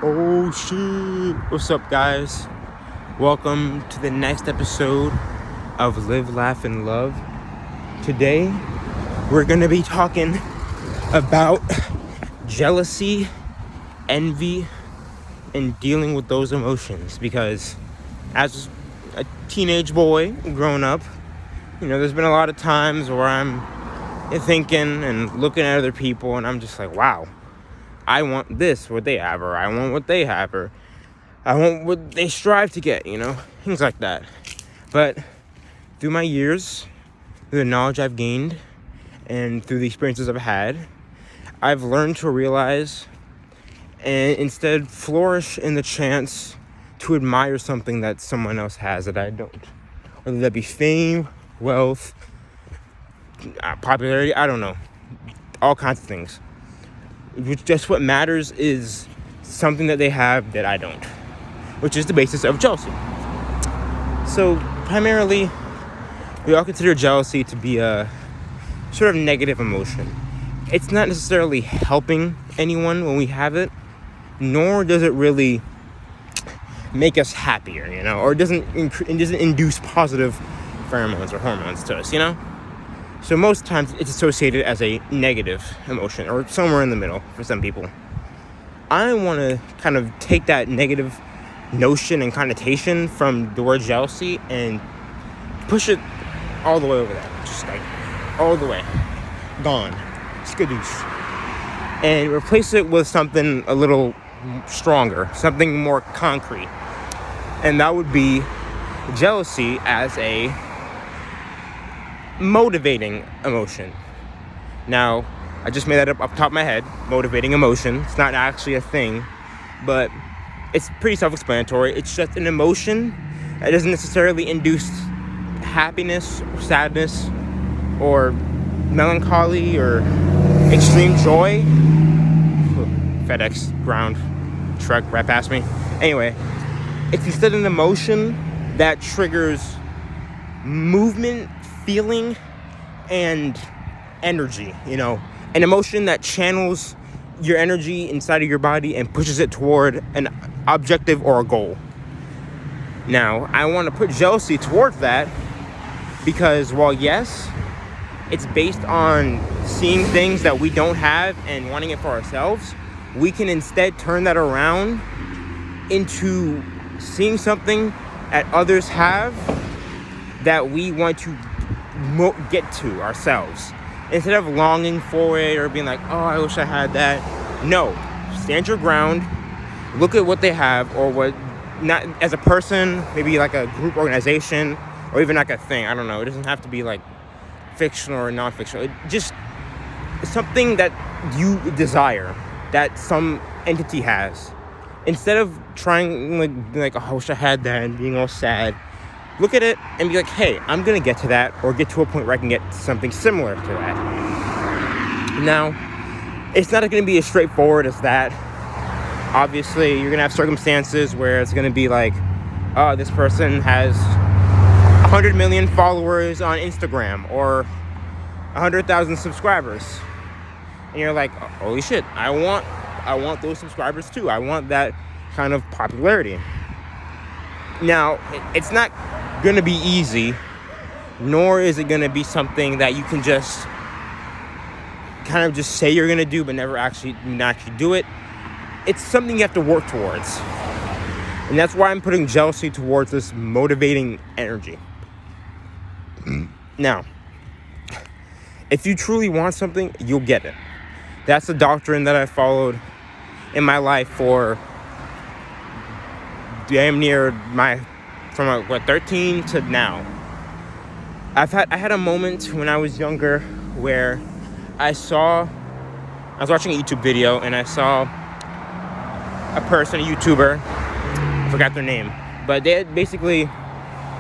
Oh shit! What's up, guys? Welcome to the next episode of Live, Laugh, and Love. Today, we're gonna be talking about jealousy, envy, and dealing with those emotions. Because as a teenage boy growing up, there's been a lot of times where I'm thinking and looking at other people, and I'm just like, wow. I want this, what they have, or I want what they have, or I want what they strive to get, things like that. But through my years, through the knowledge I've gained, and through the experiences I've had, I've learned to realize and instead flourish in the chance to admire something that someone else has that I don't. Whether that be fame, wealth, popularity, I don't know. All kinds of things. Just what matters is something that they have that I don't, which is the basis of jealousy. So primarily, we all consider jealousy to be a sort of negative emotion. It's not necessarily helping anyone when we have it, nor does it really make us happier, or it doesn't induce positive pheromones or hormones to us, So most times it's associated as a negative emotion, or somewhere in the middle for some people. I want to kind of take that negative notion and connotation from the word jealousy and push it all the way over there. Just like all the way. Gone. Skadoosh. And replace it with something a little stronger, something more concrete. And that would be jealousy as a motivating emotion. Now, I just made that up off the top of my head. Motivating emotion. It's not actually a thing, but it's pretty self-explanatory. It's just an emotion that doesn't necessarily induce happiness or sadness or melancholy or extreme joy. FedEx ground truck right past me. Anyway, it's instead an emotion that triggers movement, feeling, and energy, an emotion that channels your energy inside of your body and pushes it toward an objective or a goal. Now, I want to put jealousy towards that because while yes, it's based on seeing things that we don't have and wanting it for ourselves, we can instead turn that around into seeing something that others have that we want to get to ourselves. Instead of longing for it or being like, oh, I wish I had that. No, stand your ground, look at what they have, or what, not as a person, maybe like a group organization, or even like a thing. I don't know. It doesn't have to be like fictional or non-fictional. Just something that you desire, that some entity has. Instead of trying like, oh, I wish I had that, and being all sad, look at it and be like, hey, I'm going to get to that, or get to a point where I can get something similar to that. Now, it's not going to be as straightforward as that. Obviously, you're going to have circumstances where it's going to be like, oh, this person has 100 million followers on Instagram, or 100,000 subscribers. And you're like, oh, holy shit, I want those subscribers too. I want that kind of popularity. Now, it's not going to be easy, nor is it going to be something that you can just kind of just say you're going to do but never actually do it. It's something you have to work towards. And that's why I'm putting jealousy towards this motivating energy. Now, if you truly want something, you'll get it. That's the doctrine that I followed in my life for damn near from 13 to now. I had a moment when I was younger where I was watching a YouTube video and I saw a person, a YouTuber, I forgot their name, but they had basically,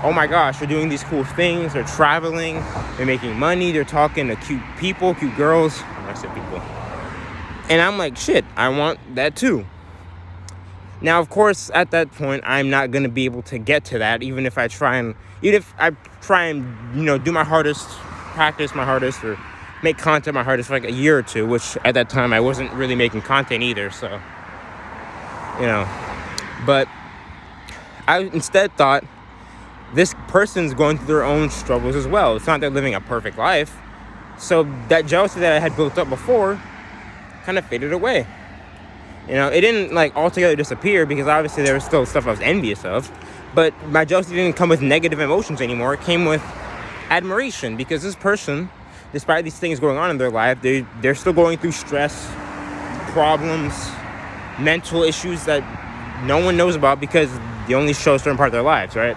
oh my gosh, they're doing these cool things, they're traveling, they're making money, they're talking to cute people, cute girls, I said people, and I'm like, shit, I want that too. Now, of course, at that point, I'm not going to be able to get to that, even if I try and do my hardest, practice my hardest, or make content my hardest for like a year or two, which at that time I wasn't really making content either, so you know. But I instead thought this person's going through their own struggles as well. It's not they're living a perfect life. So that jealousy that I had built up before kind of faded away. You know, it didn't like altogether disappear because obviously there was still stuff I was envious of. But my jealousy didn't come with negative emotions anymore. It came with admiration because this person, despite these things going on in their life, they're still going through stress, problems, mental issues that no one knows about because they only show a certain part of their lives, right?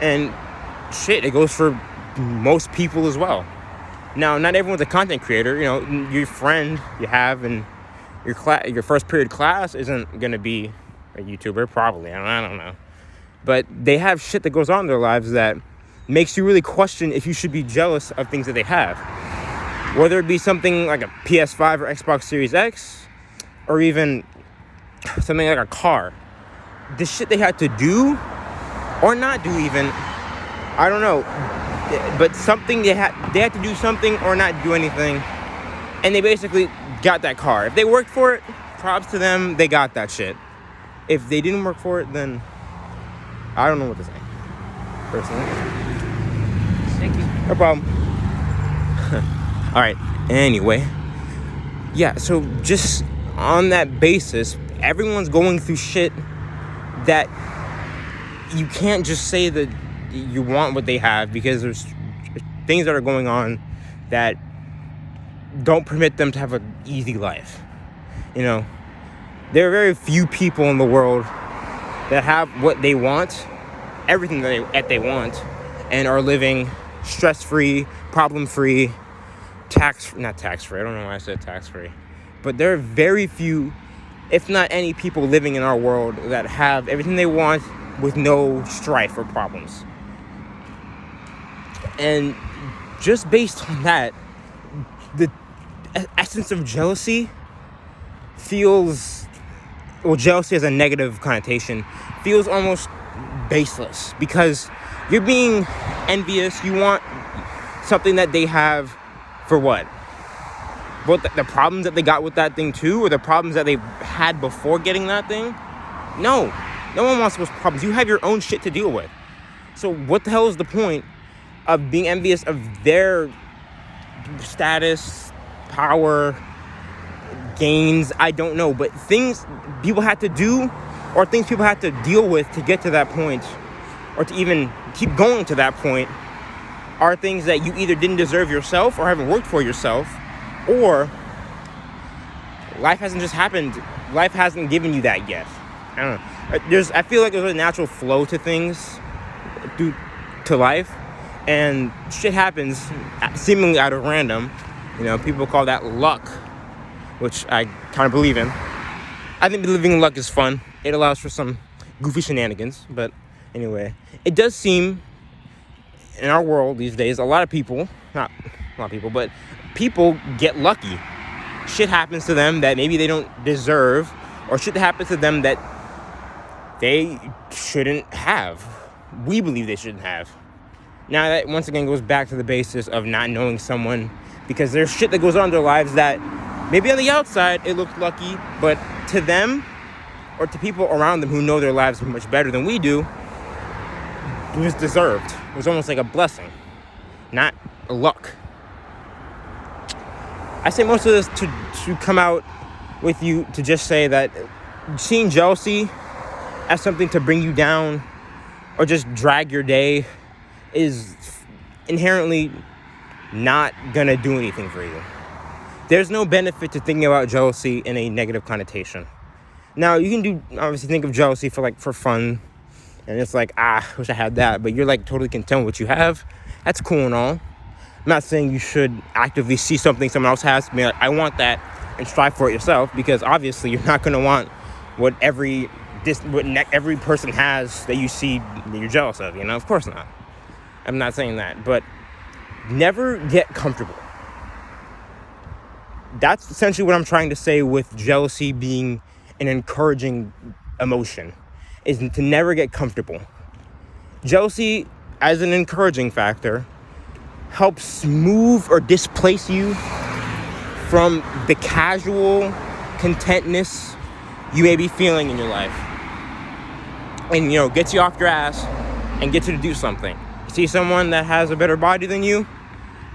And shit, it goes for most people as well. Now, not everyone's a content creator. You know, your friend you have in your first period class isn't going to be a YouTuber, probably. I don't know. But they have shit that goes on in their lives that makes you really question if you should be jealous of things that they have. Whether it be something like a PS5 or Xbox Series X, or even something like a car. The shit they had to do, or not do even, I don't know. But something they had to do something or not do anything. And they basically got that car. If they worked for it, props to them, they got that shit. If they didn't work for it, then I don't know what to say, personally. Thank you. No problem. All right, anyway. Yeah, so just on that basis, everyone's going through shit that you can't just say that you want what they have because there's things that are going on that don't permit them to have an easy life. You know, there are very few people in the world that have what they want, everything that they want, and are living stress-free, problem-free, not tax-free, I don't know why I said tax-free, but there are very few, if not any people living in our world that have everything they want with no strife or problems. And just based on that, the essence of jealousy jealousy has a negative connotation, feels almost baseless because you're being envious. You want something that they have for what? What the problems that they got with that thing too, or the problems that they had before getting that thing? No one wants those problems. You have your own shit to deal with. So what the hell is the point of being envious of their status, power, gains? I don't know, but things people had to do or things people had to deal with to get to that point or to even keep going to that point are things that you either didn't deserve yourself or haven't worked for yourself, or life hasn't just happened. Life hasn't given you that yet. I don't know. I feel like there's a natural flow to things, to life, and shit happens seemingly out of random. You know, people call that luck, which I kind of believe in. I think living in luck is fun. It allows for some goofy shenanigans, but anyway, it does seem in our world these days, not a lot of people, but people get lucky. Shit happens to them that maybe they don't deserve, or shit happens to them that they shouldn't have. We believe they shouldn't have. Now that once again goes back to the basis of not knowing someone, because there's shit that goes on in their lives that maybe on the outside it looks lucky, but to them or to people around them who know their lives much better than we do, it was deserved. It was almost like a blessing, not luck. I say most of this to come out with you to just say that seeing jealousy as something to bring you down or just drag your day is inherently not gonna do anything for you. There's no benefit to thinking about jealousy in a negative connotation. Now, you can obviously think of jealousy for fun, and it's like, I wish I had that, but you're like totally content with what you have. That's cool and all. I'm not saying you should actively see something someone else has, be like, I want that, and strive for it yourself, because obviously you're not gonna want what every person has that you see that you're jealous of, you know? Of course not. I'm not saying that, but never get comfortable. That's essentially what I'm trying to say with jealousy being an encouraging emotion, is to never get comfortable. Jealousy, as an encouraging factor, helps move or displace you from the casual contentness you may be feeling in your life. And, gets you off your ass and gets you to do something. You see someone that has a better body than you,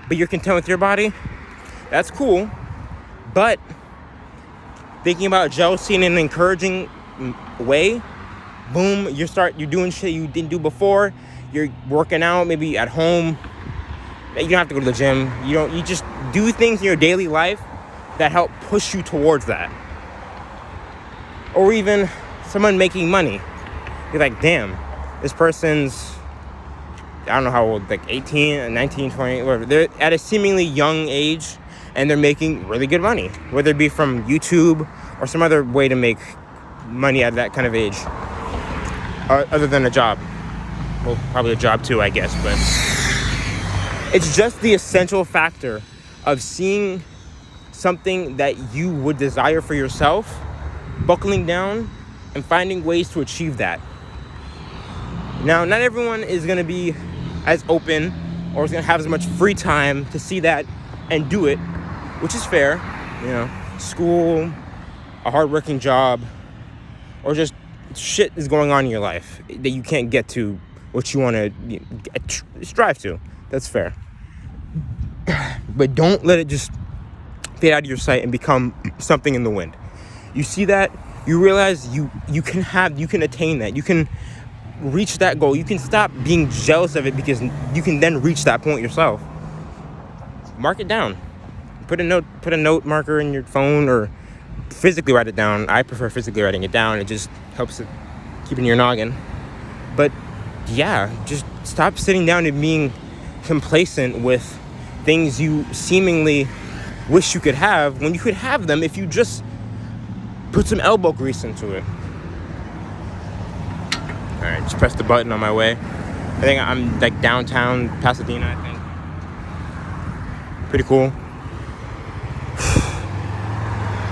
but you're content with your body, that's cool. But thinking about jealousy in an encouraging way, boom, you're doing shit you didn't do before. You're working out maybe at home. You don't have to go to the gym. You just do things in your daily life that help push you towards that. Or even someone making money. You're like, damn, this person's, I don't know how old, like 18, 19, 20, whatever. They're at a seemingly young age and they're making really good money, whether it be from YouTube or some other way to make money at that kind of age, other than a job. Well, probably a job too, I guess, but it's just the essential factor of seeing something that you would desire for yourself, buckling down and finding ways to achieve that. Now, not everyone is going to be as open or is going to have as much free time to see that and do it, which is fair. School, a hardworking job, or just shit is going on in your life that you can't get to what you want to strive to. That's fair. But don't let it just fade out of your sight and become something in the wind. You see that, you realize you can attain that. You can reach that goal. You can stop being jealous of it because you can then reach that point yourself. Mark it down. Put a note marker in your phone or physically write it down. I prefer physically writing it down. It just helps it keep in your noggin. But yeah, just stop sitting down and being complacent with things you seemingly wish you could have when you could have them if you just put some elbow grease into it. All right, just press the button on my way. I think I'm like downtown Pasadena, I think. Pretty cool.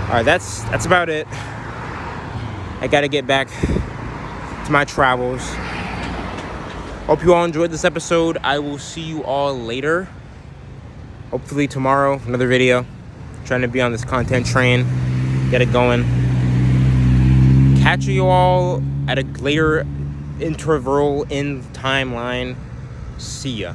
All right, that's about it. I gotta get back to my travels. Hope you all enjoyed this episode. I will see you all later. Hopefully tomorrow, another video. Trying to be on this content train. Get it going. Catch you all at a later interval in the timeline. See ya.